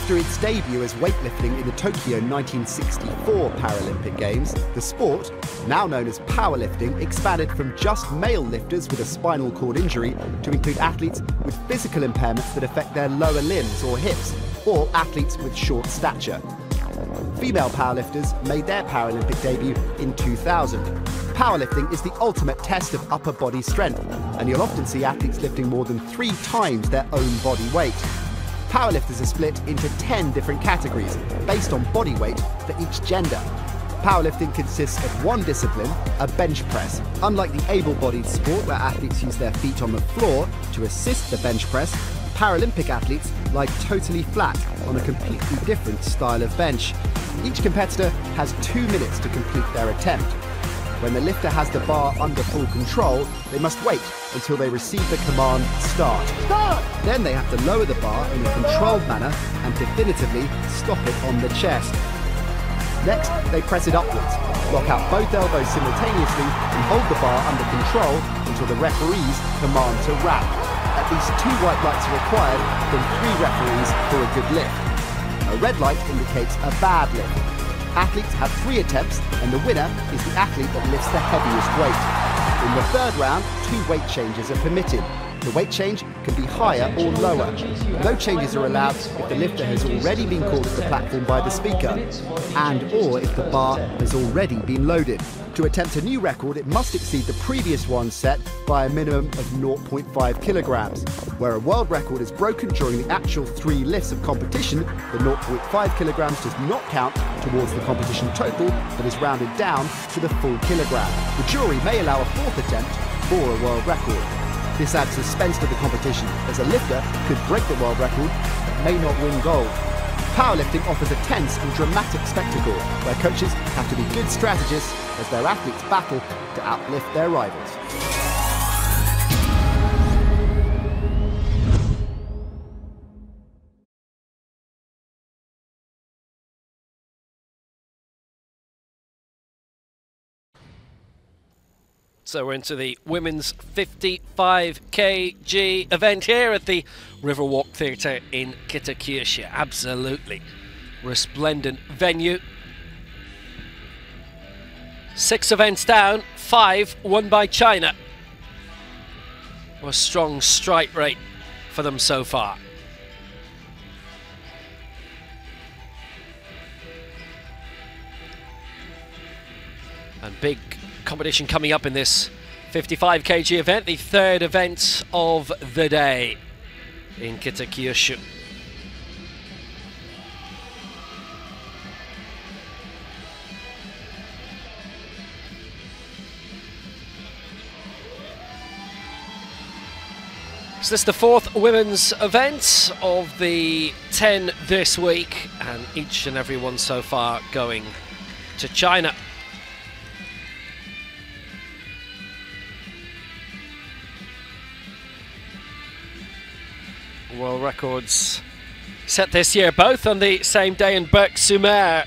After its debut as weightlifting in the Tokyo 1964 Paralympic Games, the sport, now known as powerlifting, expanded from just male lifters with a spinal cord injury to include athletes with physical impairments that affect their lower limbs or hips, or athletes with short stature. Female powerlifters made their Paralympic debut in 2000. Powerlifting is the ultimate test of upper body strength, and you'll often see athletes lifting more than 3 times their own body weight. Powerlifters are split into 10 different categories based on body weight for each gender. Powerlifting consists of one discipline, a bench press. Unlike the able-bodied sport where athletes use their feet on the floor to assist the bench press, Paralympic athletes lie totally flat on a completely different style of bench. Each competitor has 2 minutes to complete their attempt. When the lifter has the bar under full control, they must wait until they receive the command, start. Start! Then they have to lower the bar in a controlled manner and definitively stop it on the chest. Next, they press it upwards, lock out both elbows simultaneously and hold the bar under control until the referee's command to wrap. At least 2 white lights are required from 3 referees for a good lift. A red light indicates a bad lift. Athletes have 3 attempts, and the winner is the athlete that lifts the heaviest weight. In the 3rd round, 2 weight changes are permitted. The weight change can be higher or lower. No changes are allowed if the lifter has already been called to the platform by the speaker, and or if the bar has already been loaded. To attempt a new record, it must exceed the previous one set by a minimum of 0.5 kilograms. Where a world record is broken during the actual 3 lifts of competition, the 0.5 kilograms does not count towards the competition total, but is rounded down to the full kilogram. The jury may allow a 4th attempt for a world record. This adds suspense to the competition, as a lifter could break the world record but may not win gold. Powerlifting offers a tense and dramatic spectacle where coaches have to be good strategists as their athletes battle to outlift their rivals. So we're into the women's 55 kg event here at the Riverwalk Theatre in Kitakyushu. Absolutely resplendent venue. 6 events down, 5 won by China. A strong strike rate for them so far. And big competition coming up in this 55 kg event, the 3rd event of the day in Kitakyushu. So this is the 4th women's event of the 10 this week, and each and every one so far going to China. World records set this year, both on the same day in Berck-sur-Mer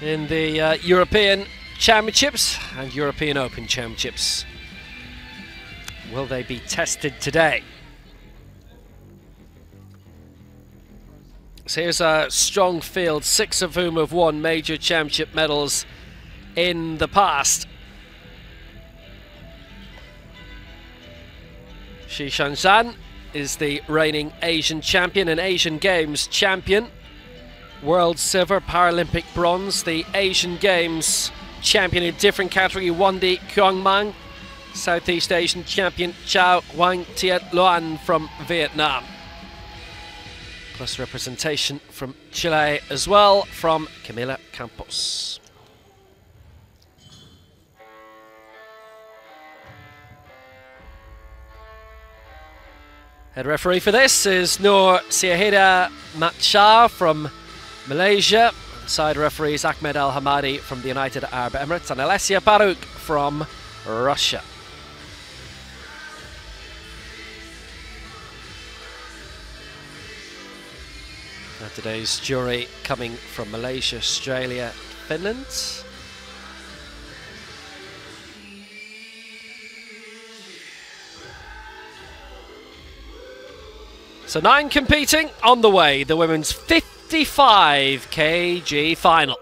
in the European Championships and European Open Championships. Will they be tested today? So here's a strong field, 6 of whom have won major championship medals in the past. Shi Shanshan is the reigning Asian champion and Asian Games champion. World silver, Paralympic bronze, the Asian Games champion in different category, Wandi Quang, Southeast Asian champion Chao Wang Tiet Luan from Vietnam. Plus representation from Chile as well, from Camila Campos. Head referee for this is Nur Siahida Matshah from Malaysia. Side referee is Ahmed Al Hamadi from the United Arab Emirates and Alessia Baruch from Russia. Now today's jury coming from Malaysia, Australia, Finland. So 9 competing on the way. The women's 55 55 kg final.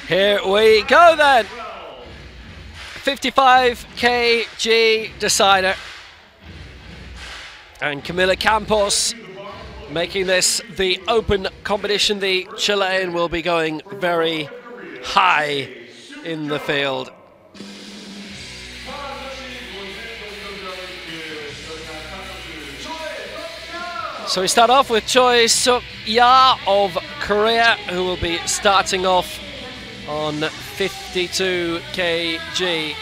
Here we go then. 55 kg decider. And Camila Campos making this the open competition. The Chilean will be going very high in the field. So we start off with Choi Suk-ya of Korea, who will be starting off on 52 kg.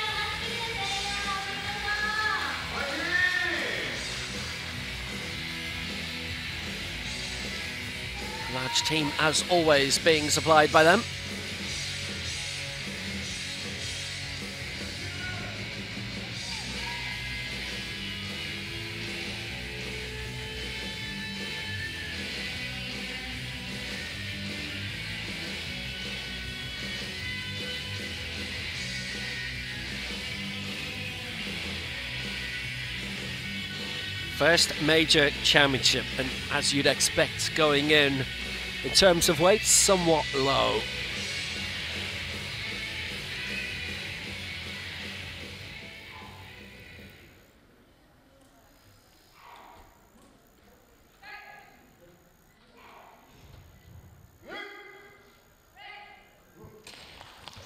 Large team, as always, being supplied by them. First major championship, and as you'd expect going in terms of weight, somewhat low.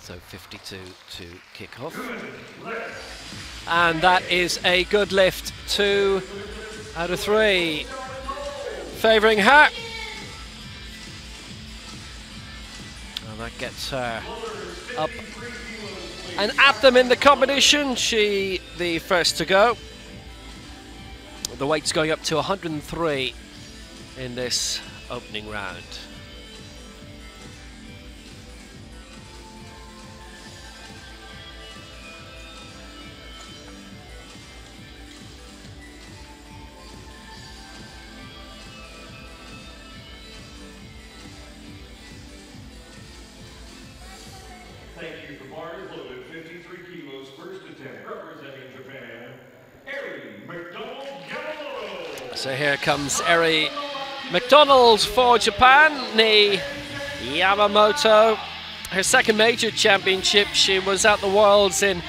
So 52 to kick off. And that is a good lift, 2 out of 3. Favouring her. And that gets her up and at them in the competition. She the first to go. The weight's going up to 103 in this opening round. Thank you for bars loaded 53 kilos, first attempt, representing Japan, Eri McDonald-Yamamoto. So here comes Eri McDonald for Japan, Nee Yamamoto. Her second major championship. She was at the Worlds in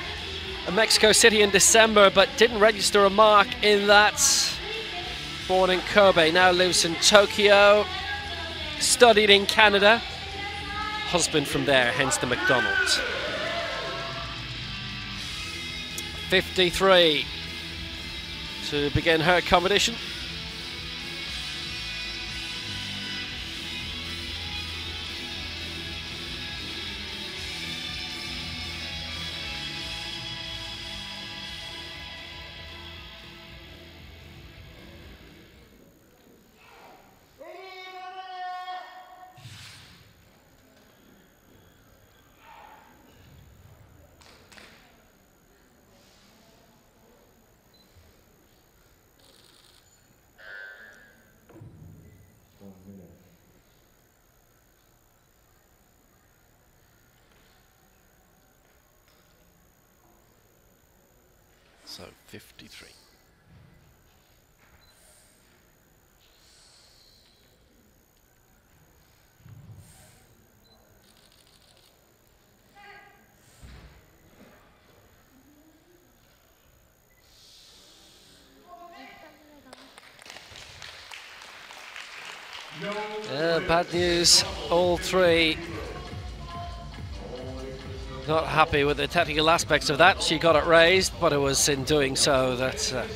Mexico City in December, but didn't register a mark in that. Born in Kobe, now lives in Tokyo, studied in Canada. Husband from there, hence the McDonald's. 53 to begin her competition. 53. Bad news, all three not happy with the technical aspects of that. She got it raised, but it was in doing so that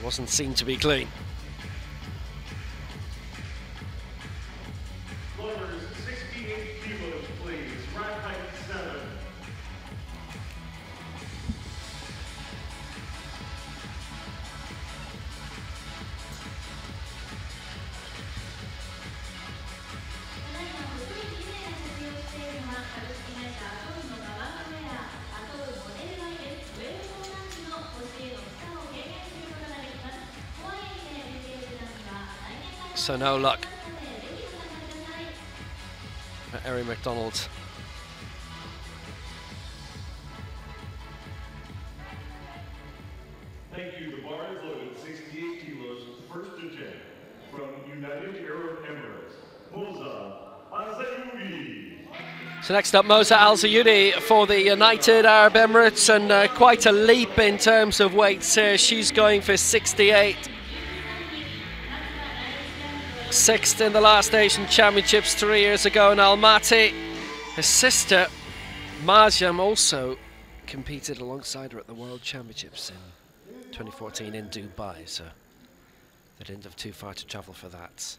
wasn't seen to be clean. Floaters, 68 kilos, please. Rack height 7. So no luck for Erin McDonald. Thank you. The bar is loaded, 68 kilos, first attempt. From United Arab Emirates, Moza Al-Zayyoudi. So next up, Moza Al-Zayyoudi for the United Arab Emirates, and quite a leap in terms of weights here. She's going for 68. Sixth in the last Asian Championships 3 years ago in Almaty. Her sister, Marjam, also competed alongside her at the World Championships in 2014 in Dubai, so they didn't have too far to travel for that.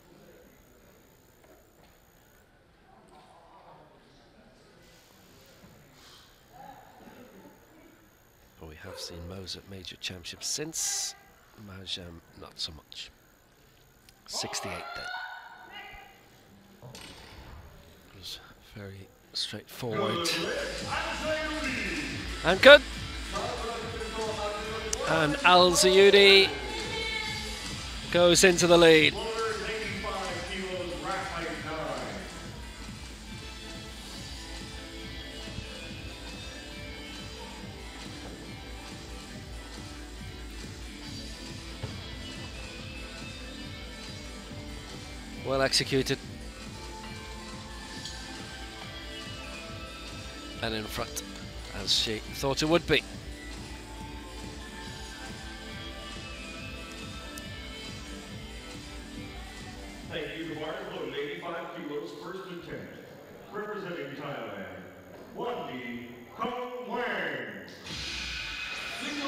But we have seen Moza at major championships since, Marjam not so much. 68 then. It was very straightforward and good. And Al-Zayyoudi goes into the lead. Floaters, 85 kilos, rack height 9. Well executed. And in front, as she thought it would be. Thank you. The bar is loaded, 85 kilos, first attempt. Representing Thailand, Wandi Kong Wang.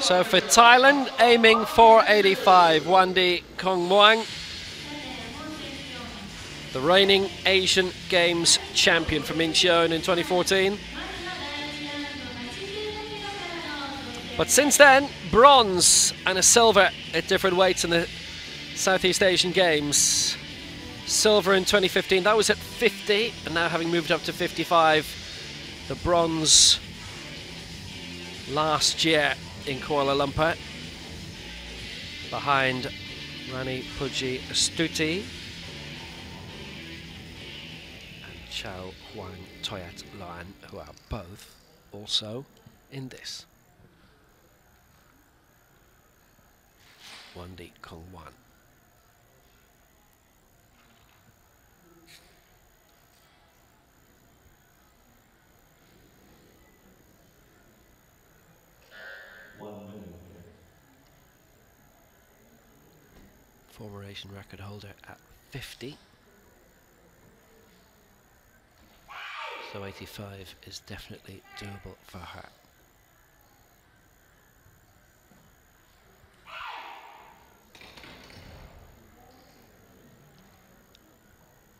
So for Thailand, aiming for 85, Wandi Kong Muang, the reigning Asian Games champion from Incheon in 2014. But since then, bronze and a silver at different weights in the Southeast Asian Games. Silver in 2015, that was at 50, and now having moved up to 55. The bronze last year in Kuala Lumpur, behind Rani Puji Astuti and Chow Huang Toyat Loan, who are both also in this. Wandi Kong Wan. Former Asian record holder at 50. So 85 is definitely doable for her.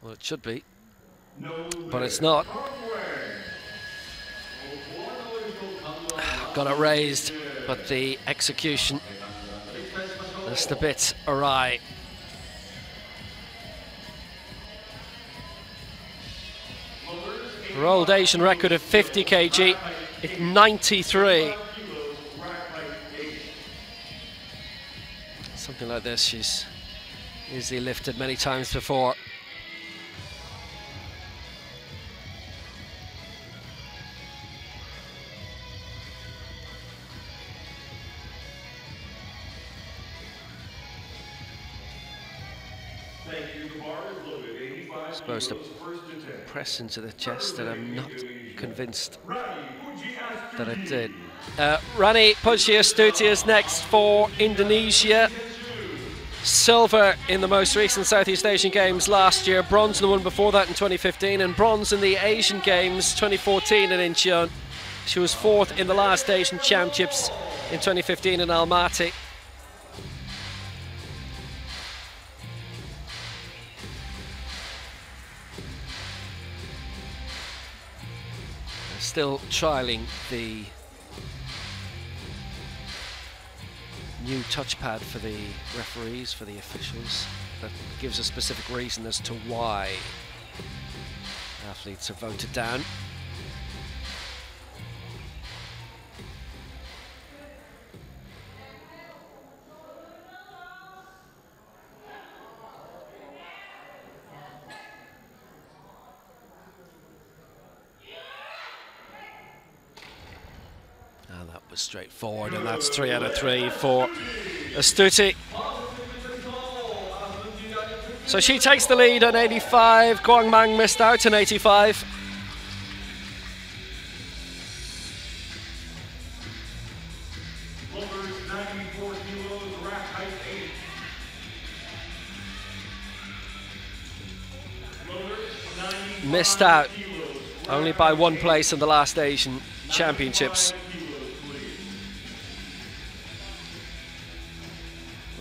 Well, it should be, but it's not. Got it raised, but the execution just a bit awry. Her old Asian record of 50 kg, it's 93. Something like this, she's easily lifted many times before. Thank you. The bar is loaded. 85 Supposed to kilos, first attempt. press into the chest, and I'm not convinced Rani Puji that it Astuti. did. Rani Puji-Astuti is next for Indonesia. Silver in the most recent Southeast Asian Games last year, bronze in the one before that in 2015, and bronze in the Asian Games 2014 in Incheon. She was fourth in the last Asian Championships in 2015 in Almaty. Still trialling the new touchpad for the referees, for the officials, that gives a specific reason as to why athletes are voted down. That was straightforward, and that's 3 out of 3 for Astuti. So she takes the lead on 85. Guang Mang missed out on 85. Loaders 94 kilos, rack height 8. Loaders 94 Missed out kilos, only by 1 place in the last Asian Championships.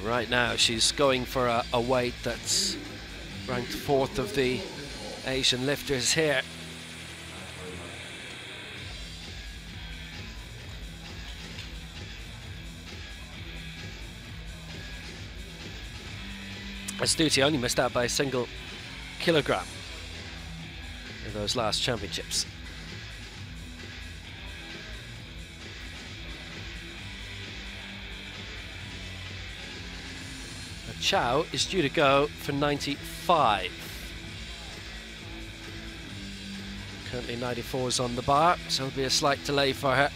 Right now she's going for a weight that's ranked 4th of the Asian lifters here. Astuti only missed out by a single kilogram in those last championships. Chow is due to go for 95. Currently 94 is on the bar, so there'll be a slight delay for her.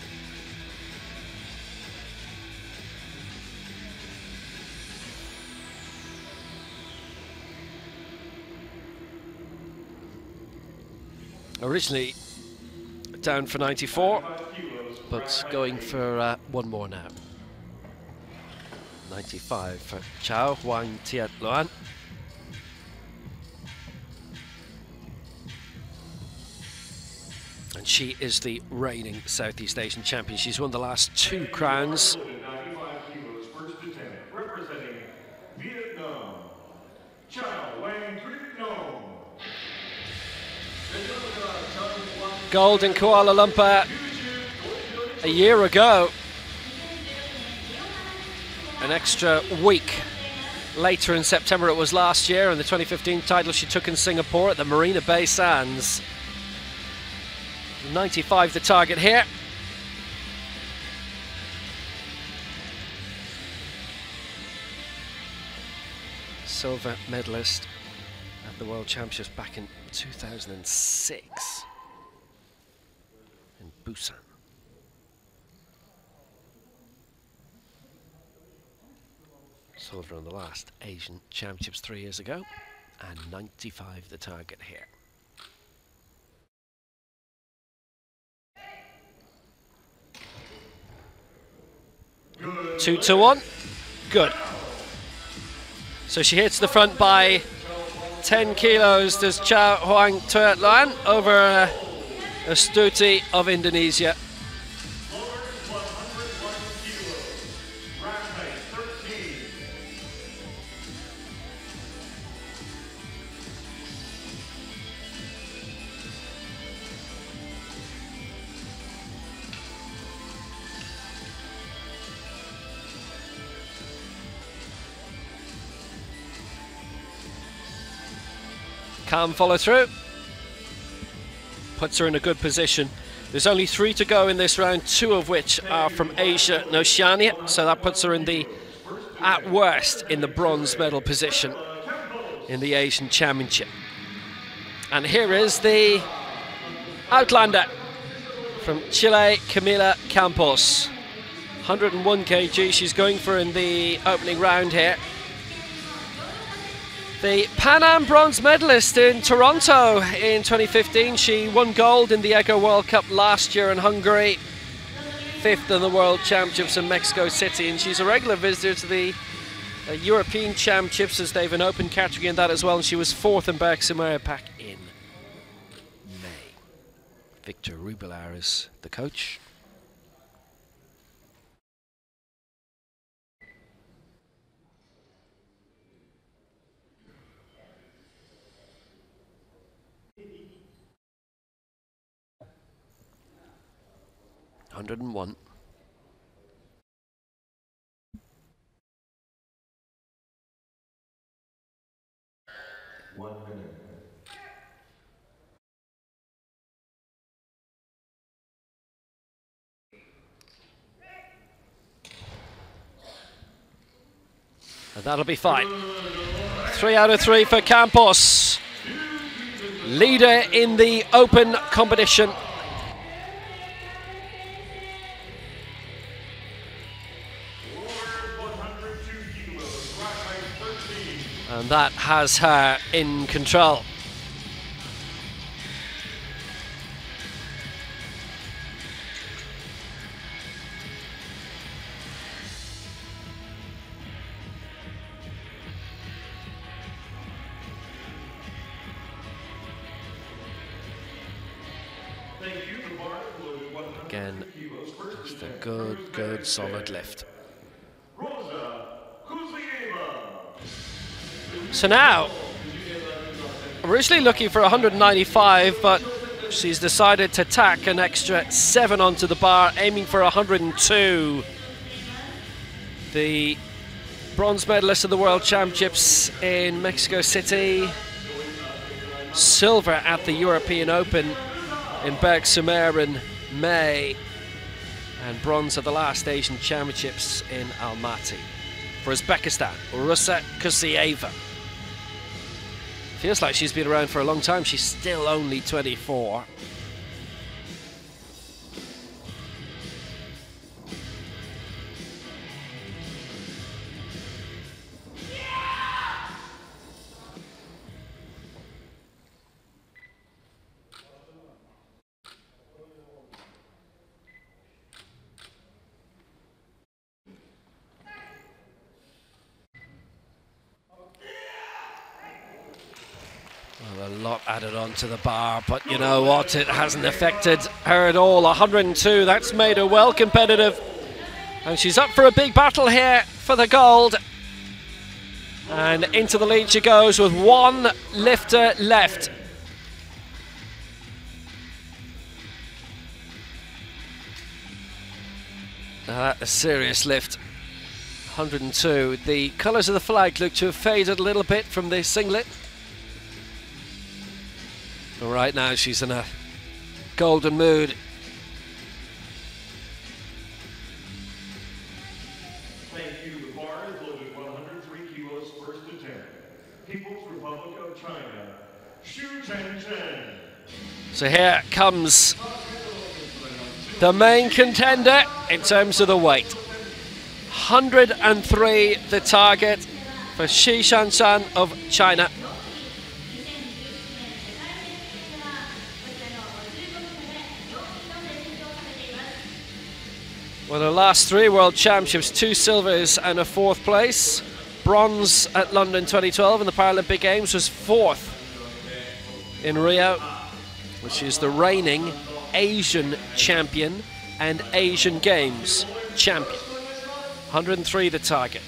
Originally down for 94, but going for one more now. 95 for Chow Huang Tiat Luan. And she is the reigning Southeast Asian champion. She's won the last 2 crowns. 95 kilos, first attempt, representing Vietnam, Chow Wang Triet Nong. Gold in Kuala Lumpur a year ago. An extra week later in September it was last year, and the 2015 title she took in Singapore at the Marina Bay Sands. 95 the target here. Silver medalist at the World Championships back in 2006 in Busan. Silver on the last Asian Championships 3 years ago, and 95 the target here. Good. 2-1. Good. So she hits the front by 10 kilos, does Chow Huang Tiat Luan over Astuti of Indonesia. Calm follow through, puts her in a good position. There's only 3 to go in this round, 2 of which are from Asia and Oceania, so that puts her in the, at worst, in the bronze medal position in the Asian Championship. And here is the Outlander from Chile, Camila Campos. 101 kg she's going for in the opening round here. The Pan Am bronze medalist in Toronto in 2015. She won gold in the Echo World Cup last year in Hungary, 5th in the World Championships in Mexico City, and she's a regular visitor to the European Championships, as they've an open category in that as well, and she was 4th in Bergsamere back in May. Victor Rubilar is the coach. (101). And that'll be fine. 3 out of 3 for Campos. Leader in the open competition. And that has her in control. Again, just a good solid lift. So now, originally looking for 195, but she's decided to tack an extra 7 onto the bar, aiming for 102. The bronze medalist of the World Championships in Mexico City, silver at the European Open in Bergsamere in May, and bronze at the last Asian Championships in Almaty. For Uzbekistan, Rusa Kusieva. Feels like she's been around for a long time. She's still only 24. Well, a lot added on to the bar, but you know what? It hasn't affected her at all. 102, that's made her well competitive. And she's up for a big battle here for the gold. And into the lead she goes with 1 lifter left. Now that's a serious lift. 102. The colours of the flag look to have faded a little bit from the singlet. But right now she's in a golden mood. Thank you. The bar is loaded 103 kilos, first to 10. People's Republic of China, Xu Chen. So here comes the main contender in terms of the weight. 103 the target for Xu Chen of China. Well, the last 3 World Championships, 2 silvers and a 4th place. Bronze at London 2012 in the Paralympic Games, was 4th in Rio, which is the reigning Asian champion and Asian Games champion. 103 the target.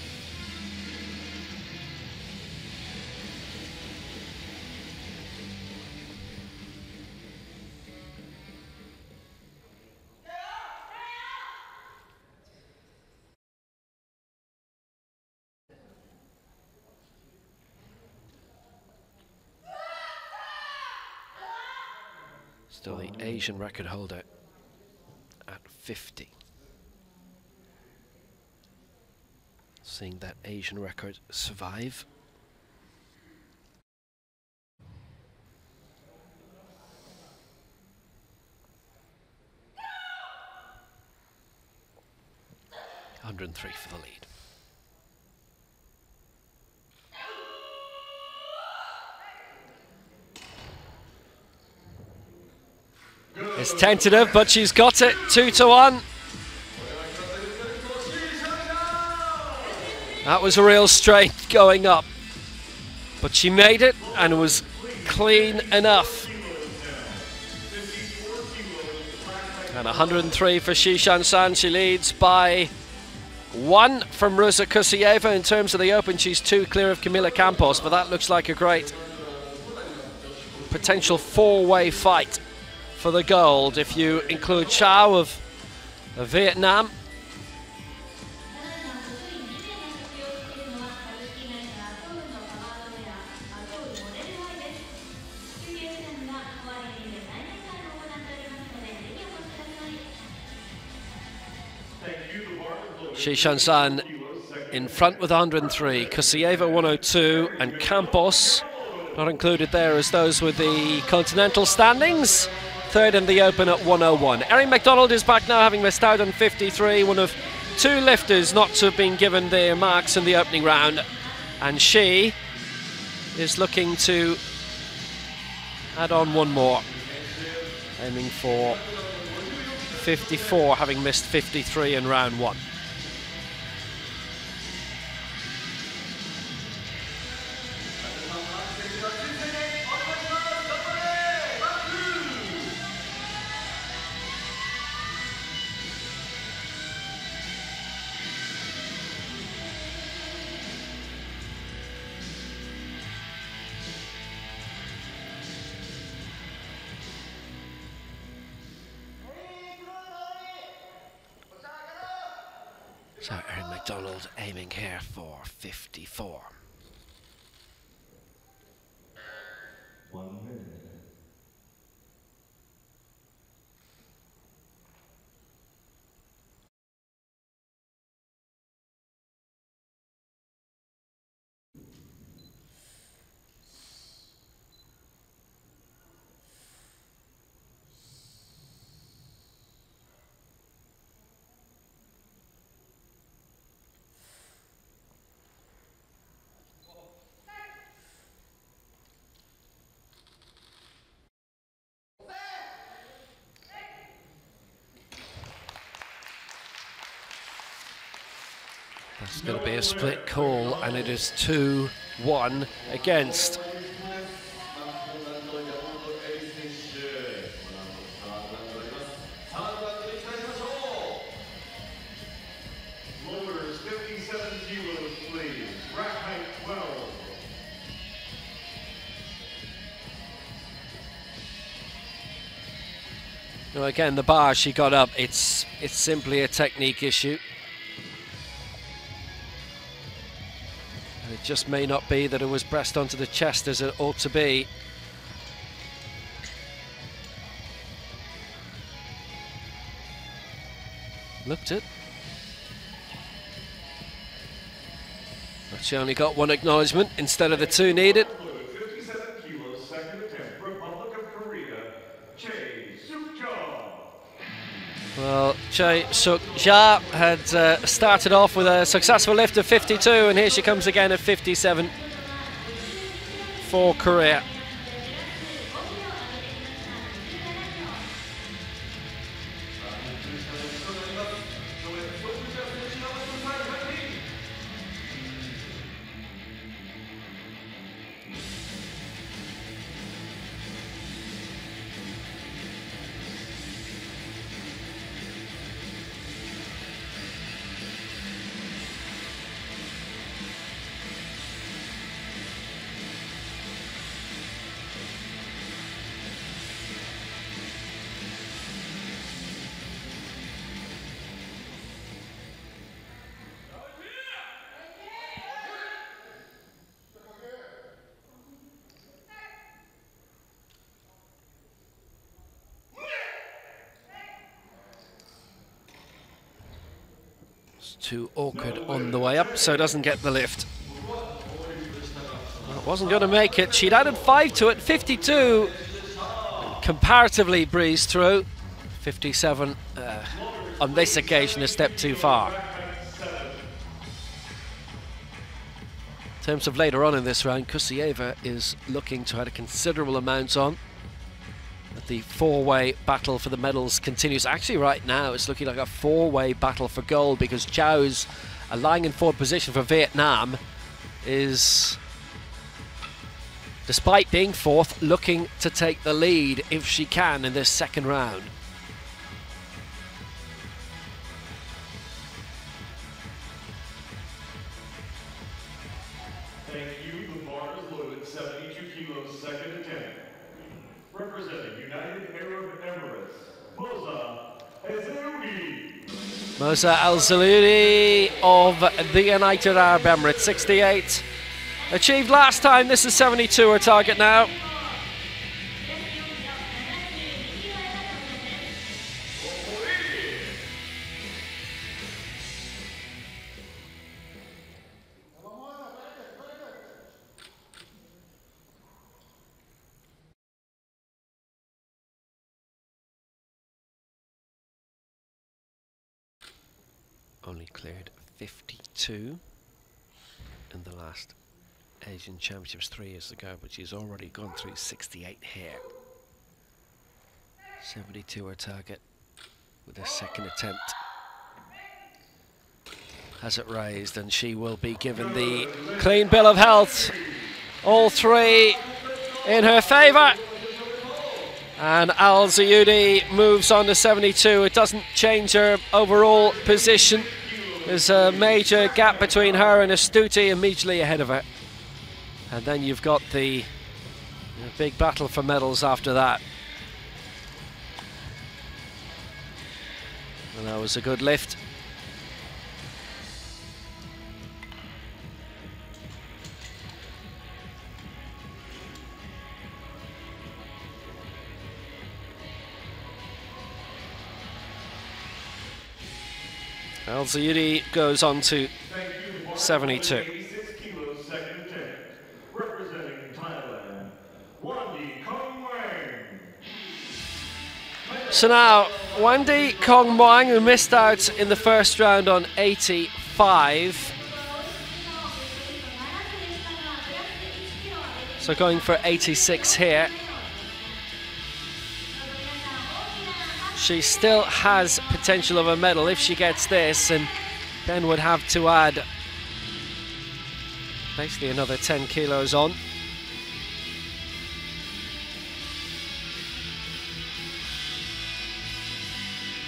Still the Asian record holder at 50. Seeing that Asian record survive. (103) for the lead. It's tentative, but she's got it. 2-1. That was a real strength going up, but she made it and was clean enough. And 103 for Shishan-san. She leads by 1 from Ruza Kusiyeva. In terms of the Open, she's 2 clear of Camila Campos, but that looks like a great potential 4-way fight for the gold if you include Chao of Vietnam. Shishan-san in front with 103, Kusiyeva 102, and Campos not included there as those with the continental standings. Third in the Open at 101. Erin McDonald is back now, having missed out on 53, one of 2 lifters not to have been given their marks in the opening round, and she is looking to add on 1 more, aiming for 54, having missed 53 in round 1. So Erin McDonald aiming here for 54. 1 minute. It's going to be a split call, and it is 2-1 against. Lowers 57 kilos, please. Rack height 12. Now again, the bar she got up, it's simply a technique issue. And it just may not be that it was pressed onto the chest as it ought to be. Looked it. But she only got 1 acknowledgement instead of the 2 needed. 57 kilos, second attempt, Republic of Korea, Chae Suk-ja. Well, Chae Suk-ja had started off with a successful lift of 52, and here she comes again at 57 for Korea. Too awkward on the way up, so it doesn't get the lift. Well, it wasn't going to make it. She'd added 5 to it, 52. Comparatively breezed through. 57 on this occasion a step too far. In terms of later on in this round, Kusiyeva is looking to add a considerable amount on. The the four-way battle for the medals continues. Actually, right now it's looking like a four-way battle for gold, because Chow's lying in fourth position for Vietnam is, despite being fourth, looking to take the lead if she can in this second round. Thank you, the bar is loaded, 72 kilos, second attempt. Representing United Arab Emirates, Moza Ezeoudi. Moza Al-Zaloudi of the United Arab Emirates, 68. Achieved last time, this is 72 her target now. Only cleared 52 in the last Asian Championships 3 years ago, but she's already gone through 68 here. 72 her target with her second attempt. Has it raised, and she will be given the clean bill of health. All three in her favour. And Al-Zaloudi moves on to 72. It doesn't change her overall position. There's a major gap between her and Astuti immediately ahead of her. And then you've got the big battle for medals after that. And that was a good lift. Al-Zaloudi goes on to 72. 86 kilos, second attempt. Representing Thailand, Wandi Kong Wang. So now, Wandi Kong Wang, who missed out in the first round on 85. So going for 86 here. She still has potential of a medal if she gets this, and then would have to add basically another 10 kilos on.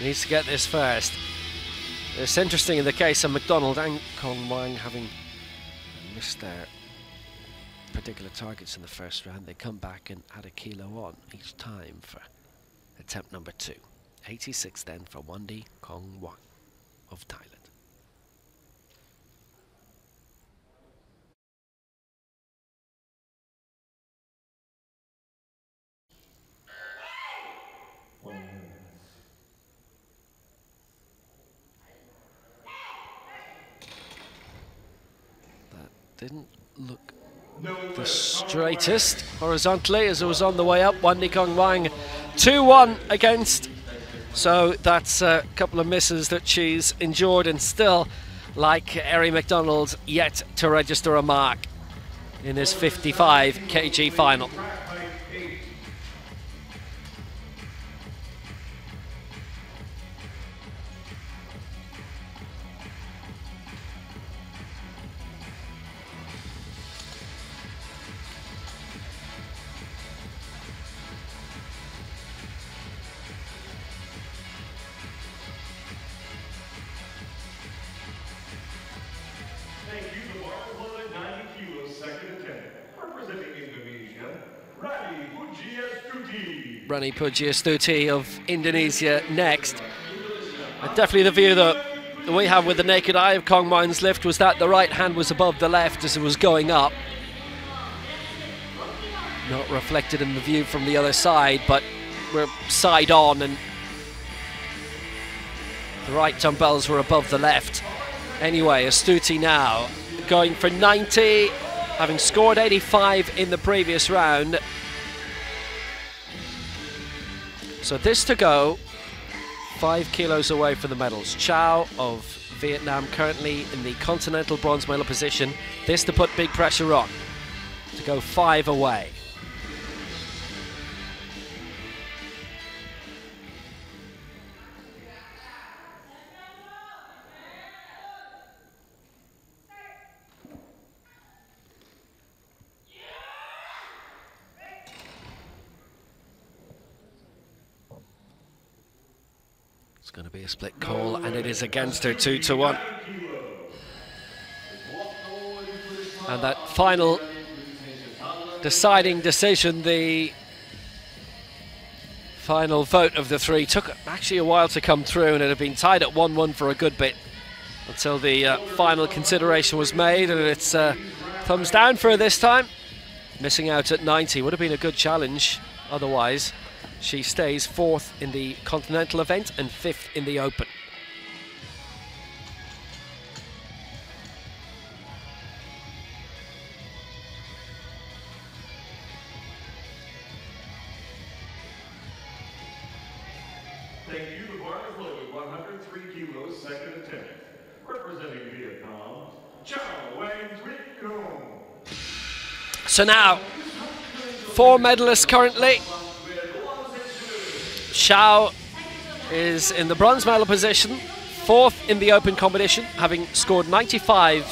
Needs to get this first. It's interesting in the case of McDonald and Kong Wang, having missed their particular targets in the first round, they come back and add a kilo on each time for attempt number 2. 86 then for Wandi Kong Wang of Thailand. That didn't look the straightest horizontally as it was on the way up. Wandi Kong Wang 2-1 against. So that's a couple of misses that she's endured, and still, like Eri McDonald, yet to register a mark in this 55 kg final. Rani Pujiastuti of Indonesia next. And definitely the view that we have with the naked eye of Kong Wang's lift was that the right hand was above the left as it was going up. Not reflected in the view from the other side, but we're side on, and the right dumbbells were above the left. Anyway, Astuti now going for 90, having scored 85 in the previous round. So this to go, 5 kilos away from the medals. Chow of Vietnam currently in the continental bronze medal position. This to put big pressure on, to go 5 away. It's going to be a split call, and it is against her, 2-1. And that final deciding decision, the final vote of the three, took actually a while to come through, and it had been tied at 1-1 for a good bit until the final consideration was made, and it's thumbs down for her this time. Missing out at 90 would have been a good challenge otherwise. She stays 4th in the continental event and 5th in the open. Thank you. The bar is loaded, 103 kilos, second attempt. Representing Vietnam, Chow Wang Trick. So now, 4 medalists currently. Xiao is in the bronze medal position, 4th in the open competition, having scored 95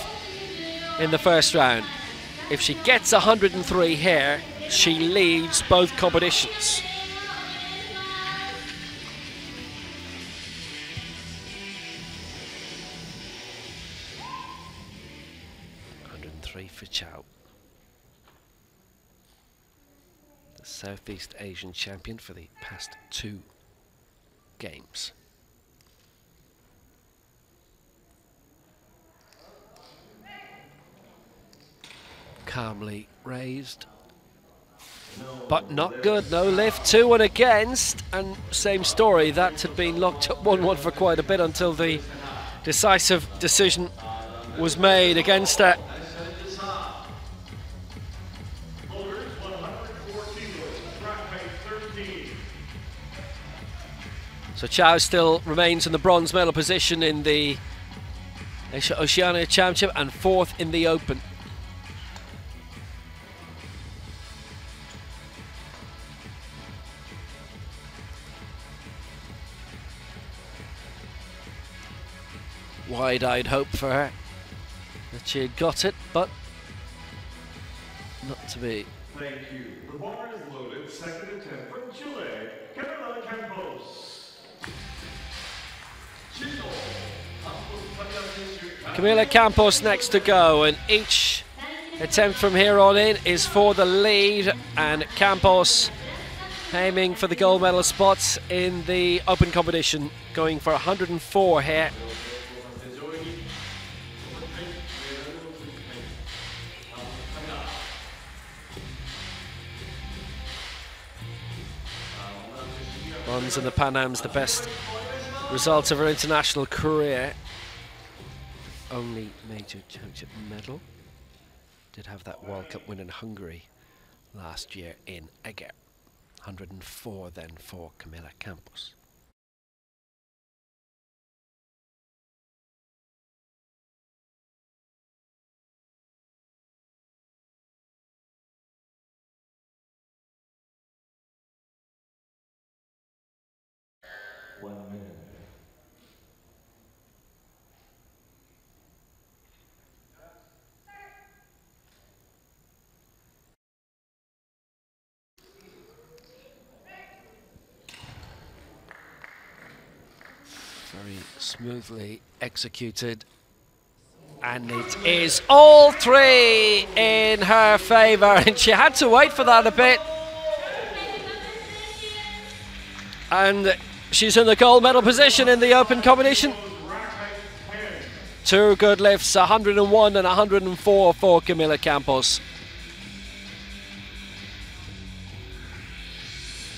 in the first round. If she gets 103 here, she leads both competitions. For Chow, the Southeast Asian champion for the past 2 games. Calmly raised, but not good. No lift, 2-1 against, and same story. That had been locked up 1-1 for quite a bit until the decisive decision was made against her. So Chow still remains in the bronze medal position in the Asia-Oceania Championship and 4th in the Open. Wide-eyed hope for her that she had got it, but not to be. Thank you. The bar is loaded, second attempt from Chile, Campos. Camila Campos next to go, and each attempt from here on in is for the lead, and Campos aiming for the gold medal spots in the open competition, going for 104 here. Bronze in the Pan Am's the best result of her international career. Only major championship medal. Did have that World Cup win in Hungary last year in Eger. 104 then for Camila Campos. Very smoothly executed, and it is all 3 in her favour, and she had to wait for that a bit. And she's in the gold medal position in the open competition. 2 good lifts, 101 and 104 for Camila Campos.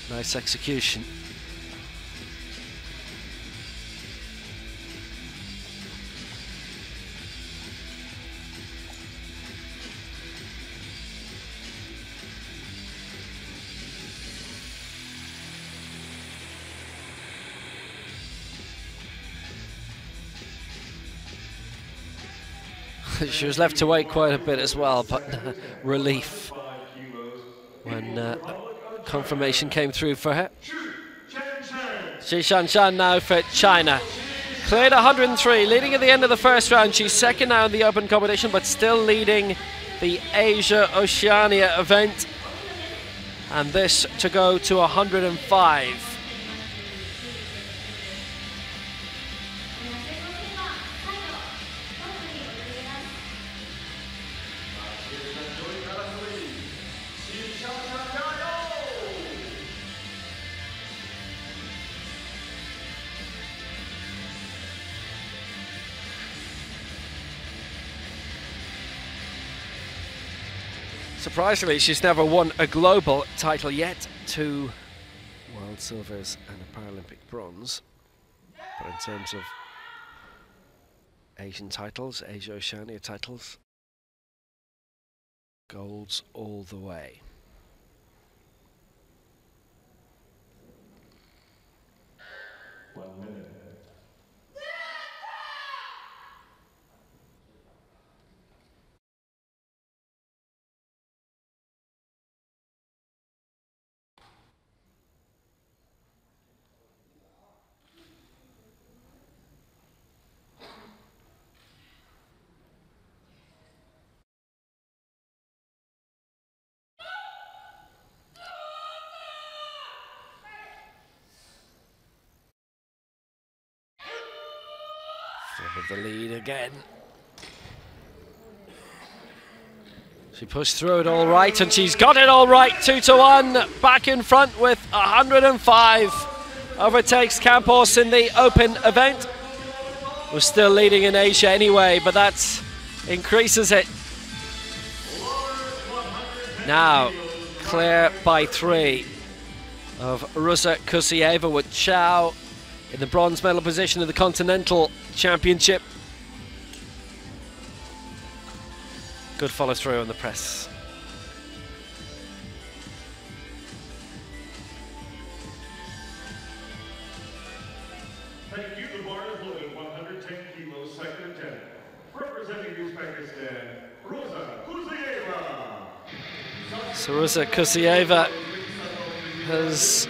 Nice execution. She was left to wait quite a bit as well, but relief when confirmation came through for her. Xi Shanshan now for China. Cleared 103, leading at the end of the first round. She's second now in the open competition, but still leading the Asia-Oceania event. And this to go to 105. Surprisingly, she's never won a global title yet. 2 world silvers and a Paralympic bronze. But in terms of Asian titles, Asia-Oceania titles, golds all the way. With the lead again. She pushed through it all right, and she's got it all right. 2-1, back in front with 105. Overtakes Campos in the open event. Was still leading in Asia anyway, but that increases it. Now, clear by 3 of Rusa Kusieva with Chow in the bronze medal position in the Continental Championship. Good follow through on the press. Thank you. The bar is loaded 110 kilos, second and 10. Representing Uzbekistan, Rusa Kusieva. So Rusa Kusieva has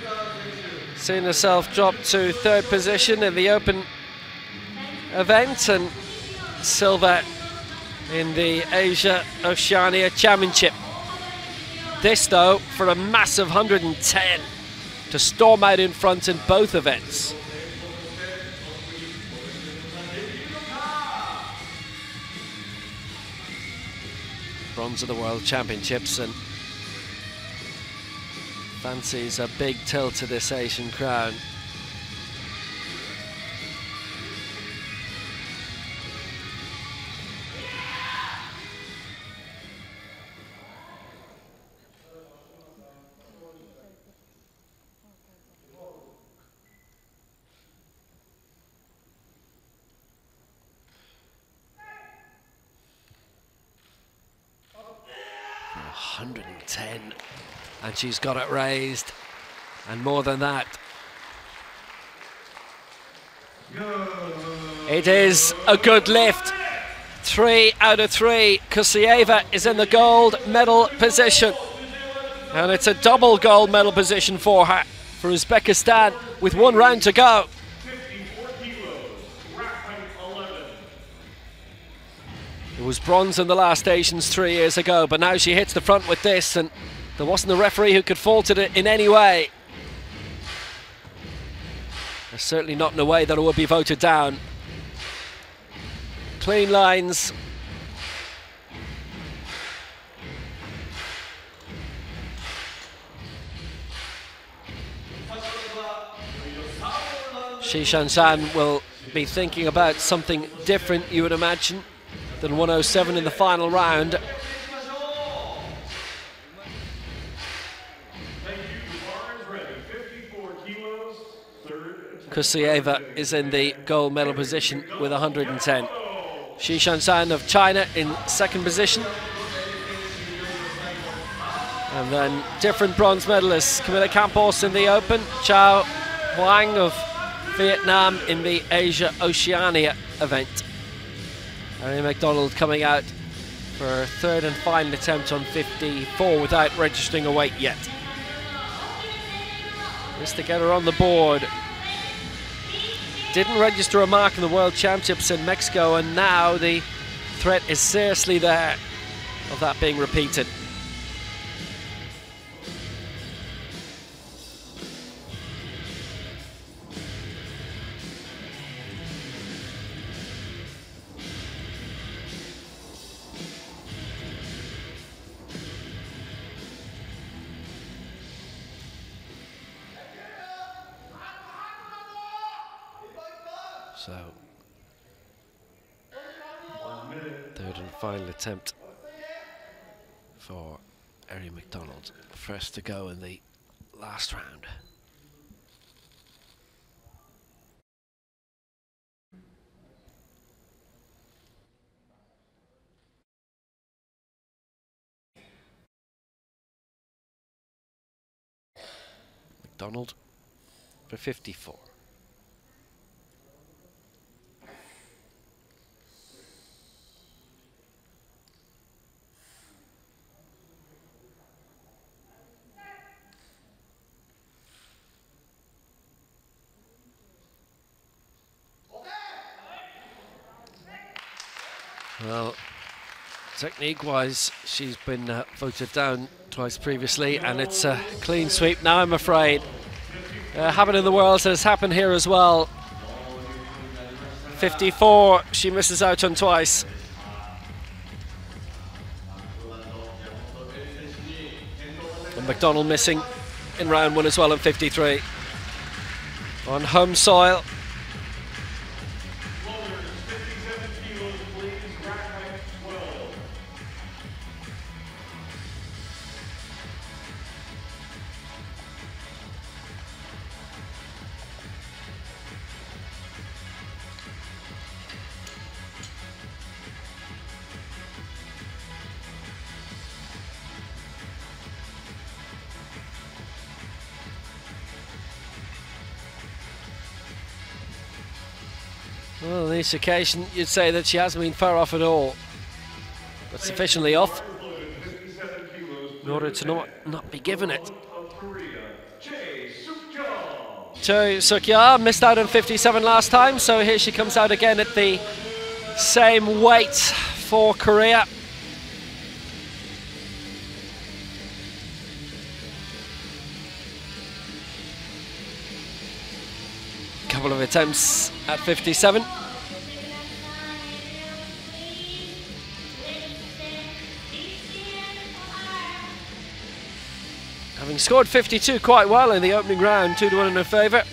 seen herself drop to 3rd position in the open event and silver in the Asia-Oceania Championship. This though for a massive 110 to storm out in front in both events. Bronze of the World Championships, and fancies a big tilt to this Asian crown. For 110. And she's got it raised, and more than that. It is a good lift. 3 out of 3. Kusieva is in the gold medal position. And it's a double gold medal position for her, for Uzbekistan, with 1 round to go. 54 kilos, rack height 11. It was bronze in the last Asians 3 years ago, but now she hits the front with this, and there wasn't a referee who could fault it in any way. There's certainly not in a way that it would be voted down. Clean lines. Shi Shanshan will be thinking about something different, you would imagine, than 107 in the final round. Kusieva is in the gold medal position with 110. Shi Shanshan of China in 2nd position. And then different bronze medalists. Camila Campos in the open. Chao Huang of Vietnam in the Asia-Oceania event. Harry McDonald coming out for a 3rd and final attempt on 54 without registering a weight yet. Just to get her on the board. Didn't register a mark in the World Championships in Mexico, and now the threat is seriously there of that being repeated. So, 3rd and final attempt for Erin McDonald, first to go in the last round. McDonald for 54. Well, technique-wise, she's been voted down twice previously, and it's a clean sweep now, I'm afraid. Happened in the Worlds, has happened here as well. 54, she misses out on twice. And McDonald missing in round one as well in 53. On home soil. Well, on this occasion, you'd say that she hasn't been far off at all, but sufficiently off in order to not be given it. Choi Suk-ya missed out on 57 last time, so here she comes out again at the same weight for Korea. Couple of attempts at 57. Having scored 52 quite well in the opening round, 2-1 in her favour.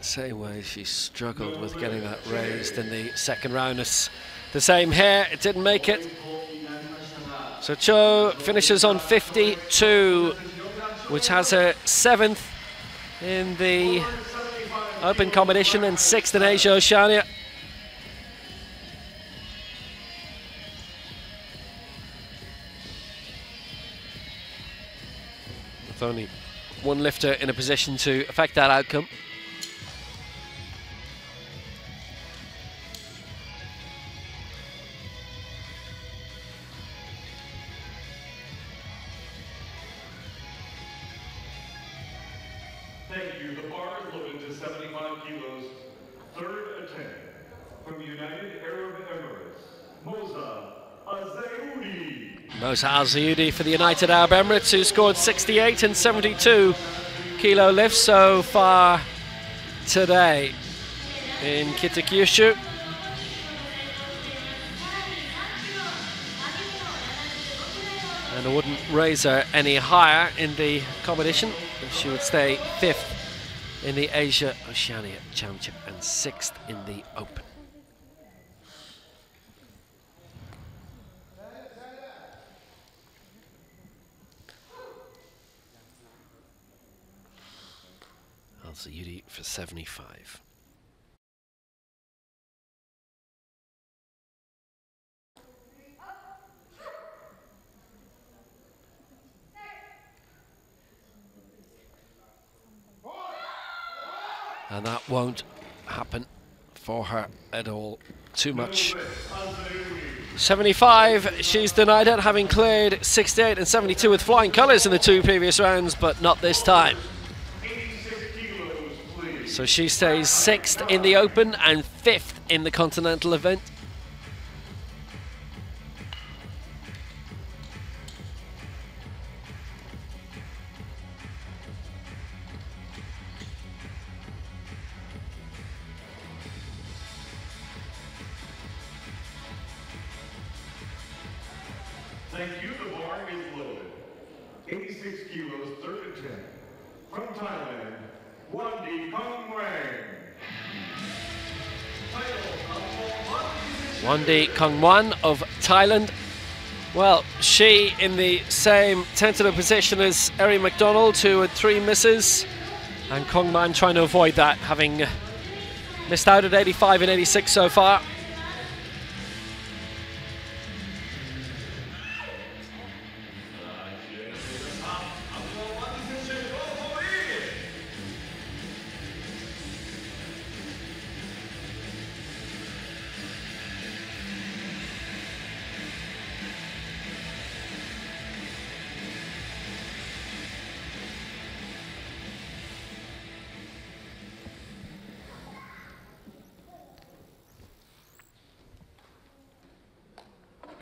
Same way she struggled with getting that raised in the second round. It's the same here, it didn't make it. So Cho finishes on 52, which has her 7th in the Open competition and 6th in Asia-Oceania. With only one lifter in a position to affect that outcome. Thank you. The bar is loaded to 75 kilos. Third attempt from the United Arab Emirates, Moza Azaoudi. Moza Azaoudi for the United Arab Emirates, who scored 68 and 72 kilo lifts so far today in Kitakyushu. And I wouldn't raise her any higher in the competition. She would stay 5th in the Asia-Oceania Championship and 6th in the Open. Azaoudi for 75. And that won't happen for her at all too much. 75, she's denied it, having cleared 68 and 72 with flying colours in the 2 previous rounds, but not this time. So she stays 6th in the Open and 5th in the Continental event. Thank you, the bar is loaded. 86 kilos, 3rd to 10. From Thailand, Wandi Kong Wang. Wandi Kongwan of Thailand. Well, she in the same tentative position as Eri McDonald, who had 3 misses, and Kongman trying to avoid that, having missed out at 85 and 86 so far.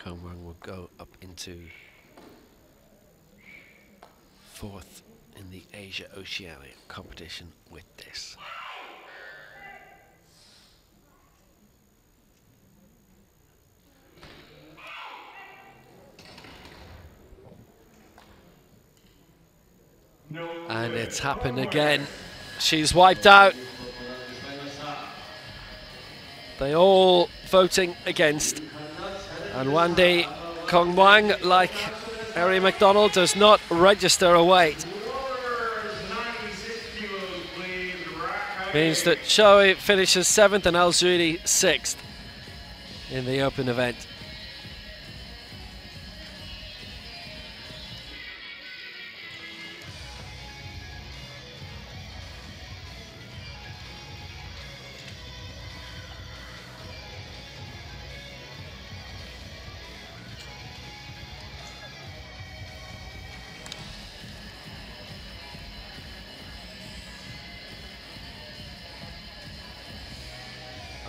Kongman will go up into 4th in the Asia-Oceania competition with this. And it's happened again. She's wiped out. They all voting against. And Wandi Kongwang, like Eri McDonald, does not register a weight. Means that Choi finishes 7th and Al Zuidi 6th in the open event.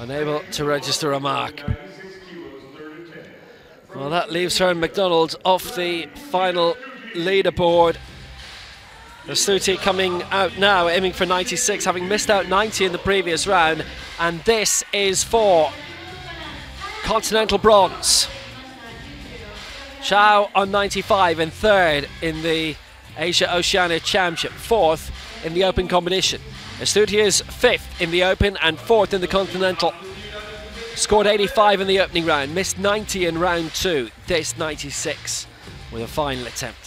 Unable to register a mark. Well, that leaves her and McDonald off the final leaderboard. Astuti coming out now, aiming for 96, having missed out 90 in the previous round. And this is for continental bronze. Chow on 95 and 3rd in the Asia-Oceania Championship, 4th in the open competition. Astuti is 5th in the open and 4th in the continental. Scored 85 in the opening round, missed 90 in round 2, this 96 with a final attempt.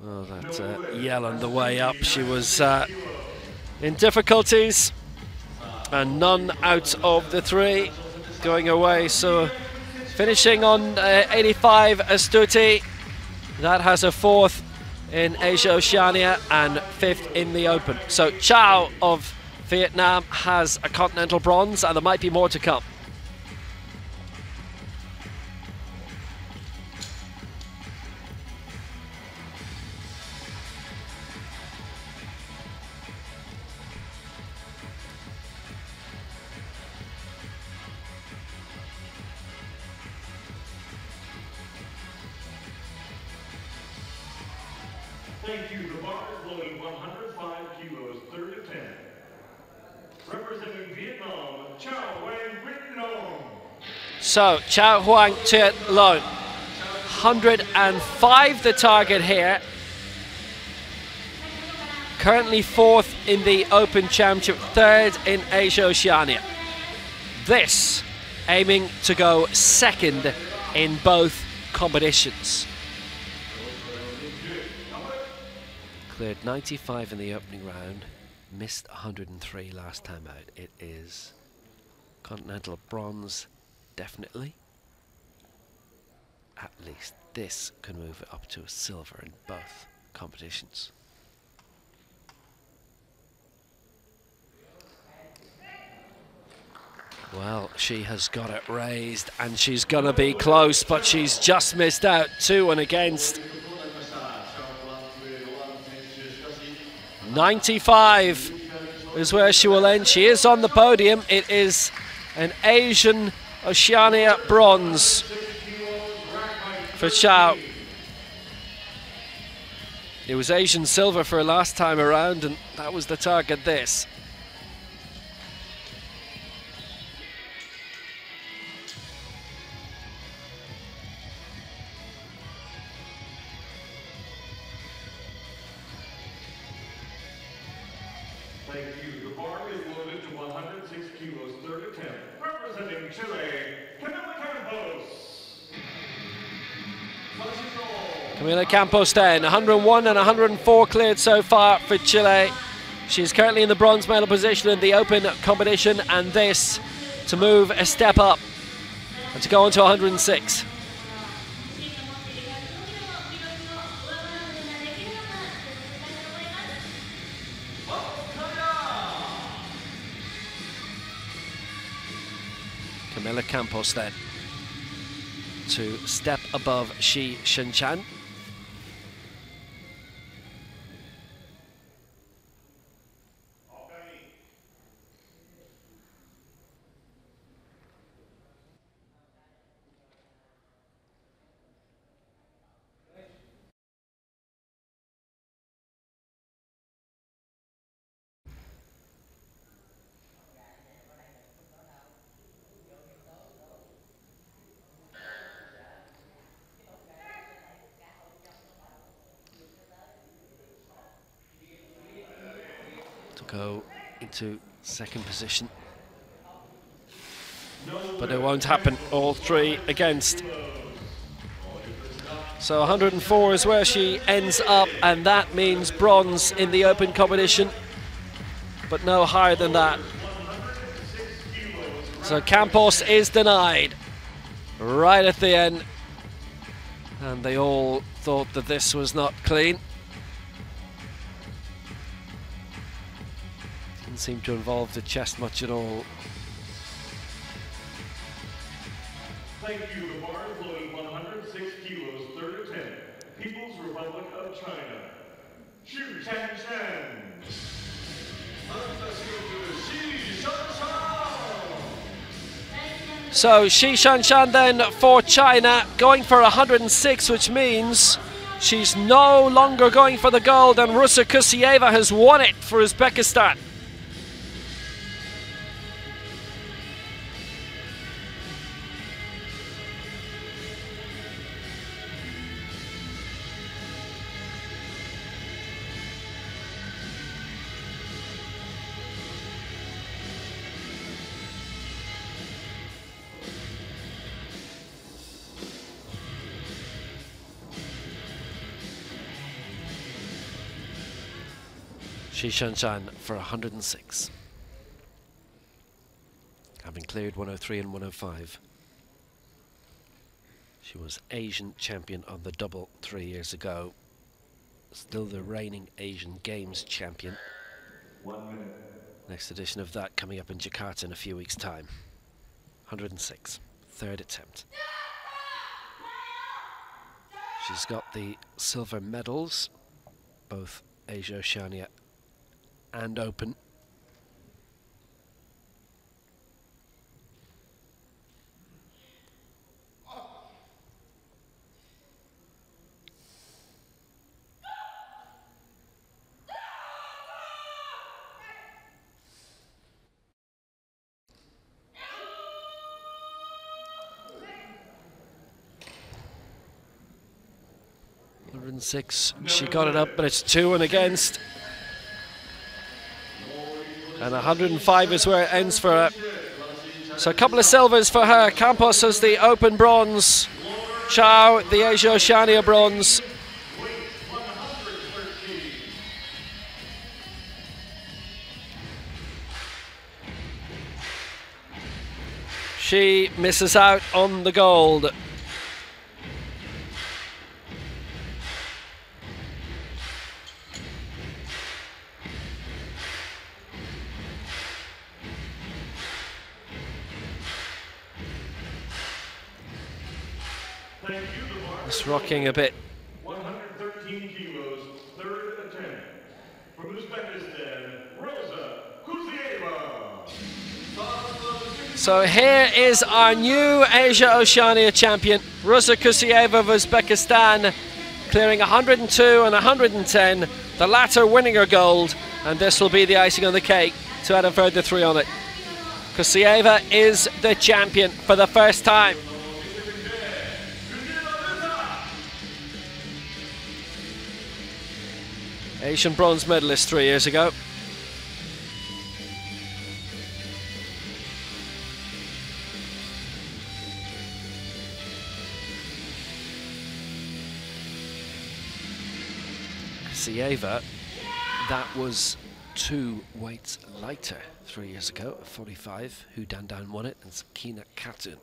Oh, that yell on the way up. She was in difficulties, and none out of the 3 going away. So finishing on 85, Astuti. That has a 4th in Asia-Oceania and 5th in the Open. So Chow of Vietnam has a continental bronze, and there might be more to come. Thank you, the bar is loaded 105 kilos, 3rd to 10. Representing Vietnam, Chow Huang Viet Long. So, Chow Huang Viet Long, 105 the target here. Currently 4th in the Open Championship, 3rd in Asia-Oceania. This aiming to go 2nd in both competitions. Cleared 95 in the opening round, missed 103 last time out. It is continental bronze, definitely. At least this can move it up to a silver in both competitions. Well, she has got it raised, and she's going to be close, but she's just missed out 2 and against. 95 is where she will end. She is on the podium. It is an Asian Oceania bronze for Chow. It was Asian silver for her last time around, and that was the target this. Thank you. The bar is loaded to 106 kilos, third attempt. Representing Chile, Camila Campos. Camila Campos then, 101 and 104 cleared so far for Chile. She's currently in the bronze medal position in the open competition, and this to move a step up and to go on to 106. Camila Campos then to step above Shi Shanchan. Go into second position, but it won't happen. All three against. So 104 is where she ends up, and that means bronze in the open competition, but no higher than that. So Campos is denied right at the end, and they all thought that this was not clean. Seem to involve the chest much at all. Thank you. The bar is loaded 106 kilos, third attempt. People's Republic of China. Xu Chanshan. So Shi Shanshan then for China, going for 106, which means she's no longer going for the gold, and Rusa Kusieva has won it for Uzbekistan. Shi Shanshan for 106, having cleared 103 and 105. She was Asian champion on the double 3 years ago, still the reigning Asian Games champion. 1 minute. Next edition of that coming up in Jakarta in a few weeks' time. 106, third attempt. She's got the silver medals, both Asia-Oceania and open. Six, she got it up, but it's 2 and against. And 105 is where it ends for her. So a couple of silvers for her. Campos has the open bronze. Chow, the Asia-Oceania bronze. She misses out on the gold. It's rocking a bit. 113 kilos, third attempt. From from Uzbekistan, Rosa Kuzieva. So here is our new Asia-Oceania champion, Rosa Kuzieva of Uzbekistan, clearing 102 and 110, the latter winning her gold, and this will be the icing on the cake to add a further 3 on it. Kuzieva is the champion for the first time. Asian bronze medalist 3 years ago. Kuzieva, that was 2 weights lighter 3 years ago at 45. Hu Dandan won it, and Kitakyushu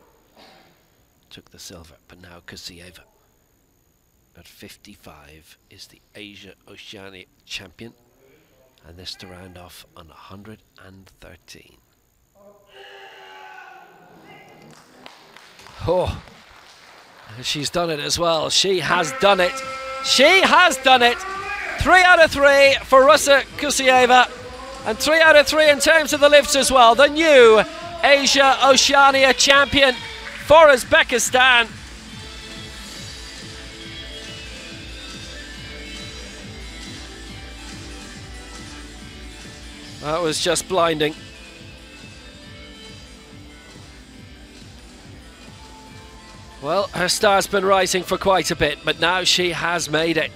took the silver. But now Kuzieva at 55 is the Asia-Oceania champion, and this to round off on 113. Oh, she's done it as well. She has done it. She has done it. 3 out of 3 for Rosa Kuzieva, and 3 out of 3 in terms of the lifts as well. The new Asia-Oceania champion for Uzbekistan. That was just blinding. Well, her star's been rising for quite a bit, but now she has made it.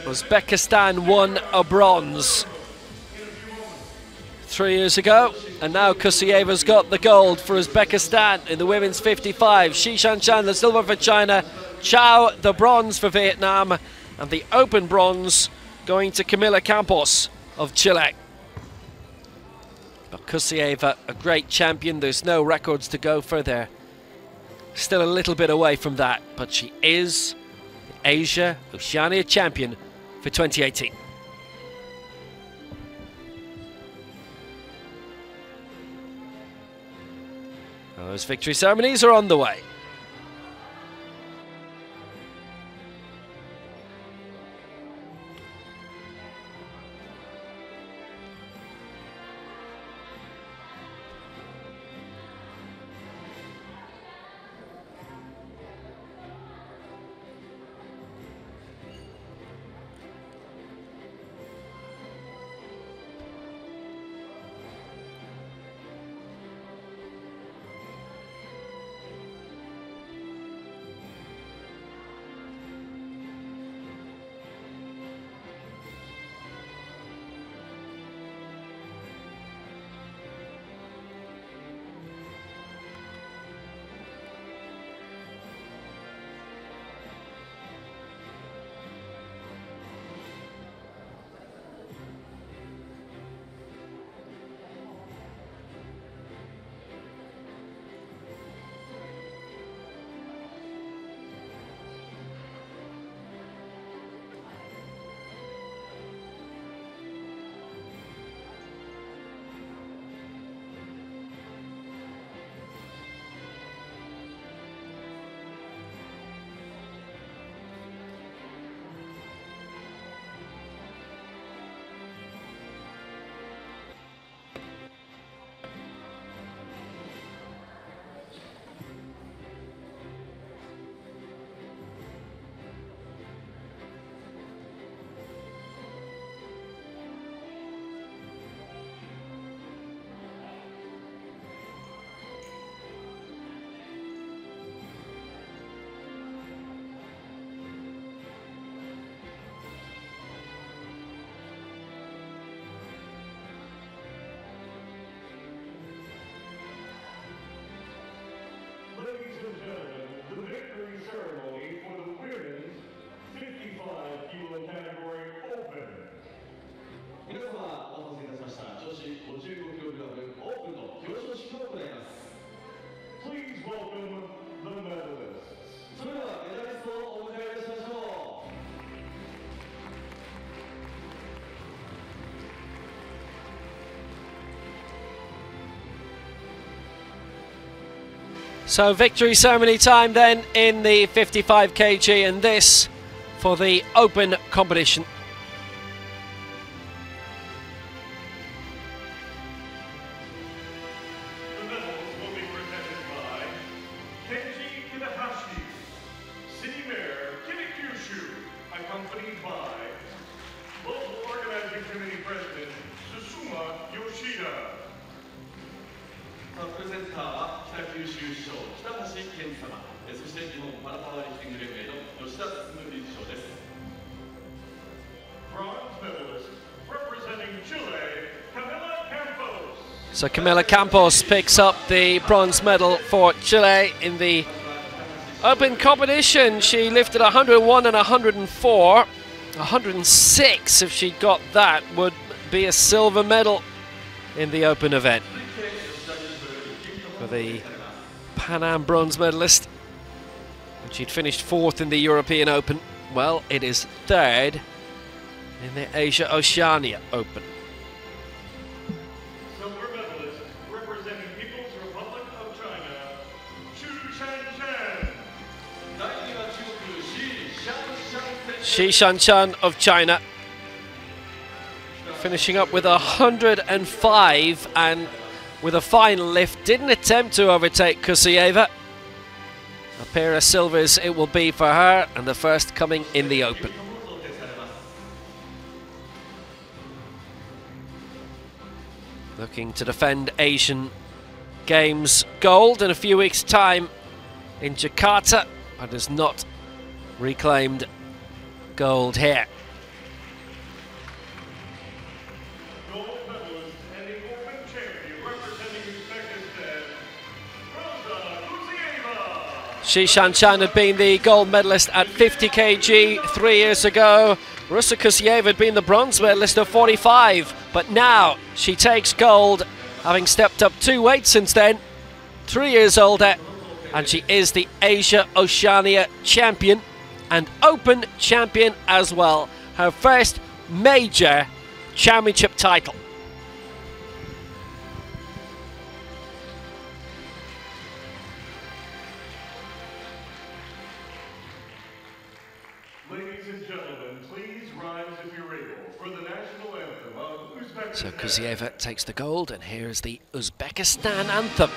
Uzbekistan won a bronze 3 years ago, and now Kuzieva's got the gold for Uzbekistan in the women's 55. Shishan Chan the silver for China, Chao the bronze for Vietnam, and the open bronze going to Camila Campos of Chile. But Kuzieva, a great champion. There's no records to go for there. Still a little bit away from that, but she is the Asia-Oceania champion for 2018. Those victory ceremonies are on the way. Ladies and gentlemen, the victory ceremony for the women's 55 kilo category open. 皆様お待たせいたしました女子55キログラムオープンの表彰式を行います。 Please welcome the medalists. それではメダリストをお迎えいたしましょう。So victory ceremony time then in the 55 kg, and this for the open competition. The medals will be presented by Kitakyushu, City Mayor Kitakyushu, accompanied by Local Organizing Committee President Susuma Yoshida. プレゼンターは北九州市長北橋健様、そして日本パラパワーリフティング連盟の吉田進理事長です。 Bronze medalist representing Chile, Camila Campos. So Camila Campos picks up the bronze medal for Chile in the open competition. She lifted 101 and 104. 106, if she got that, would be a silver medal in the open event. For the Pan Am bronze medalist. And she'd finished 4th in the European Open. Well, it is 3rd in the Asia-Oceania Open. Silver medalist representing People's Republic of China, Xu Shanshan. Shi Shanshan of China finishing up with 105, and with a final lift didn't attempt to overtake Kusieva. A pair of silvers it will be for her, and the first coming in the open. Looking to defend Asian Games gold in a few weeks' time in Jakarta, but has not reclaimed gold here. Gold medalist and the Open champion representing Uzbekistan, Kusieva. Shi Shanshan had been the gold medalist at 50 kg 3 years ago. Rusa Kusieva had been the bronze medalist at 45, but now she takes gold, having stepped up 2 weights since then. 3 years older, and she is the Asia-Oceania champion and open champion as well. Her first major championship title. Ladies and gentlemen, please rise if you're able for the national anthem of Uzbekistan. So Kusieva takes the gold, and here's the Uzbekistan anthem.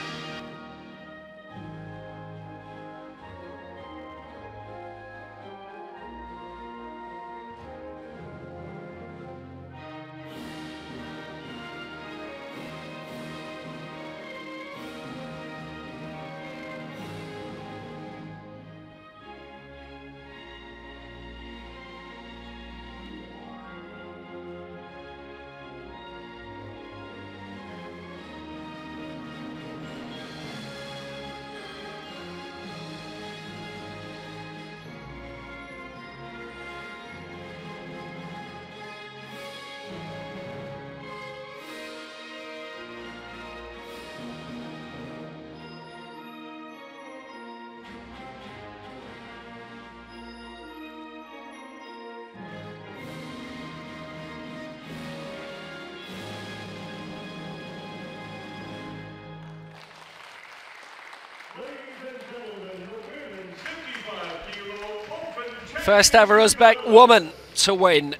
First ever Uzbek woman to win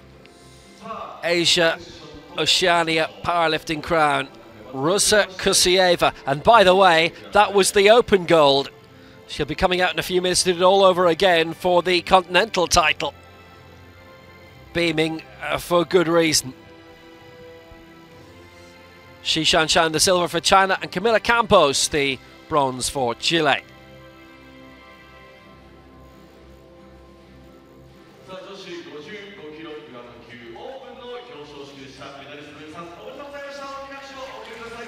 Asia-Oceania powerlifting crown, Rusa Kusieva. And by the way, that was the open gold. She'll be coming out in a few minutes to do it all over again for the continental title. Beaming for good reason. Shi Shanshan the silver for China, and Camila Campos the bronze for Chile. さあ女子55キロ級オープンの表彰式でした。メダリストの皆さん、おめでとうございました。大きな拍手をお送りください。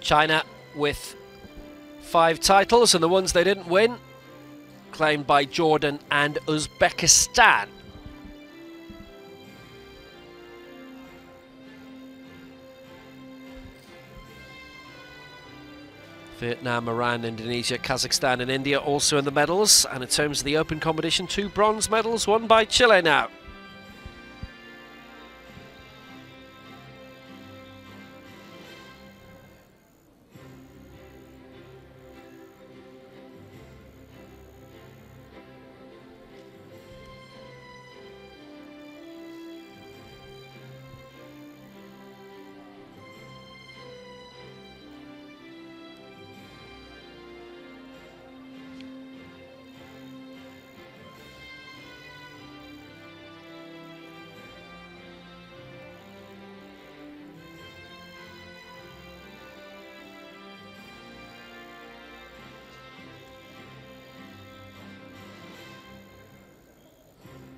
China with 5 titles, and the ones they didn't win claimed by Jordan and Uzbekistan. Vietnam, Iran, Indonesia, Kazakhstan and India also in the medals. And in terms of the open competition, 2 bronze medals won by Chile now.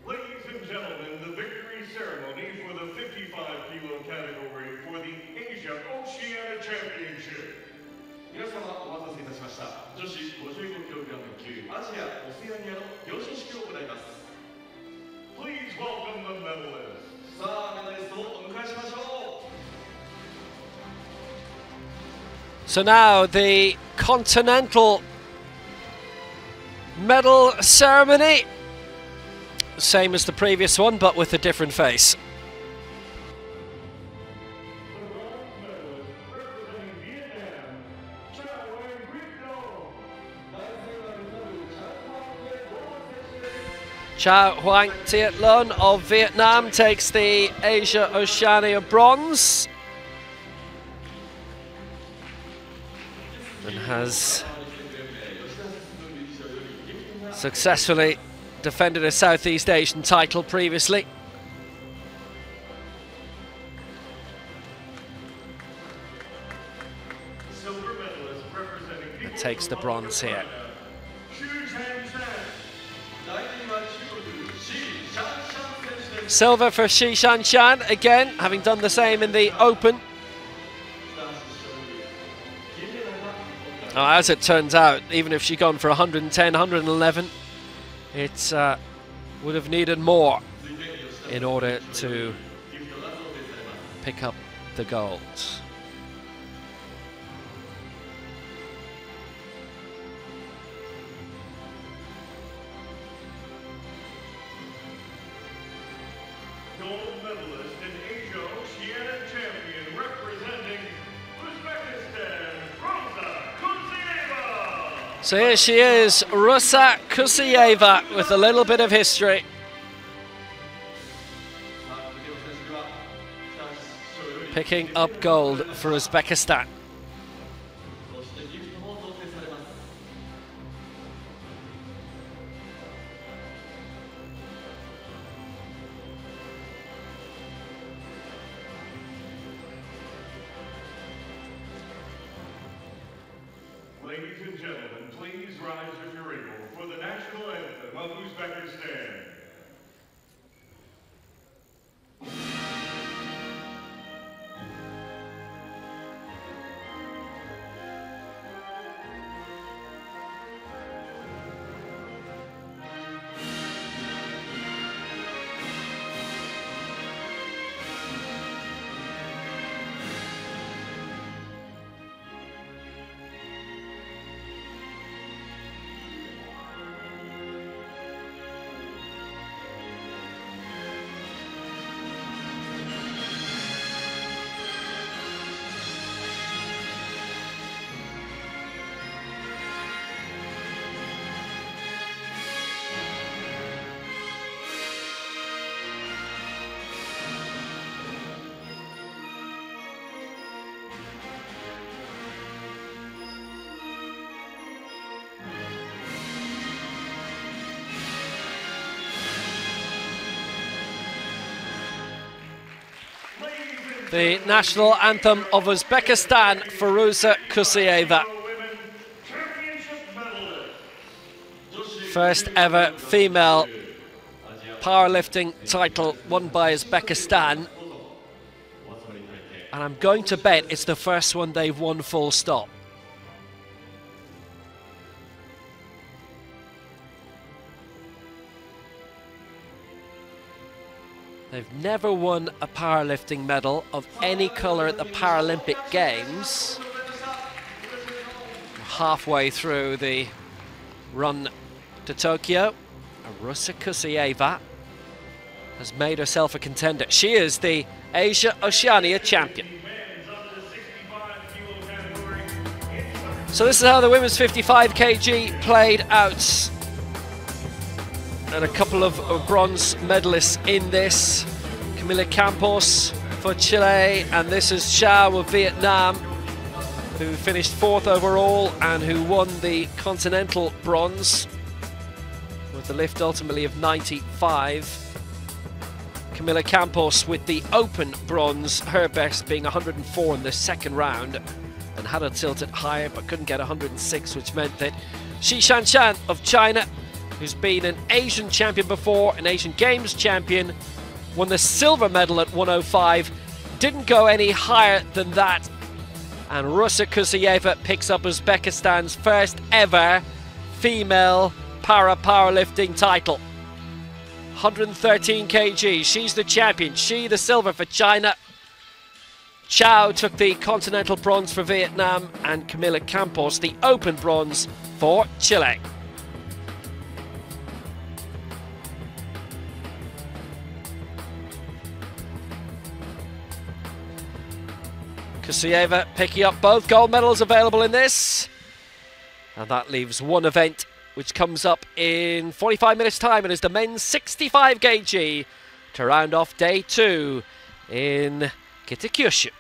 Ladies and gentlemen, the victory ceremony for the 55-kilo category for the Asia-Oceania Championship. 皆様お待たせいたしました。女子 55kg 級アジア・オセアニアの表彰式を行います。 Please welcome the medalists. さあ、メダリストをお迎えしましょう。 So now the continental medal ceremony. Same as the previous one, but with a different face. Chao Huang Tiet Lun of Vietnam takes the Asia-Oceania bronze and has successfully defended a Southeast Asian title previously. And takes the bronze here. Silver for Shi Shanshan, again, having done the same in the Open. As it turns out, even if she'd gone for 110, 111, it would have needed more in order to pick up the gold. Gold medalist and Asia-Oceania champion representing Uzbekistan, Rosa Kusieva. So here she is, Rosa Kusieva, with a little bit of history. Picking up gold for Uzbekistan. Ladies and gentlemen, please rise if you're able for the national anthem of Uzbekistan. The national anthem of Uzbekistan, Firuza Kusieva. First ever female powerlifting title won by Uzbekistan. And I'm going to bet it's the first one they've won full stop. They've never won a powerlifting medal of any colour at the Paralympic Games. halfway through the run to Tokyo. Rusa Kusayeva has made herself a contender. She is the Asia-Oceania champion. So this is how the women's 55 kg played out. And a couple of bronze medalists in this. Camila Campos for Chile, and this is Zhao of Vietnam, who finished 4th overall and who won the continental bronze with the lift ultimately of 95. Camila Campos with the open bronze, her best being 104 in the second round, and had it tilted higher but couldn't get 106, which meant that Shi Shanshan of China, who's been an Asian champion before, an Asian Games champion, won the silver medal at 105, didn't go any higher than that. And Rusa Kusayeva picks up Uzbekistan's first ever female para powerlifting title. 113 kg, she's the champion, she the silver for China. Zhao took the continental bronze for Vietnam, and Camila Campos the open bronze for Chile. Kusayeva picking up both gold medals available in this. And that leaves one event which comes up in 45 minutes time, and is the men's 65 kg to round off day 2 in Kitakyushu.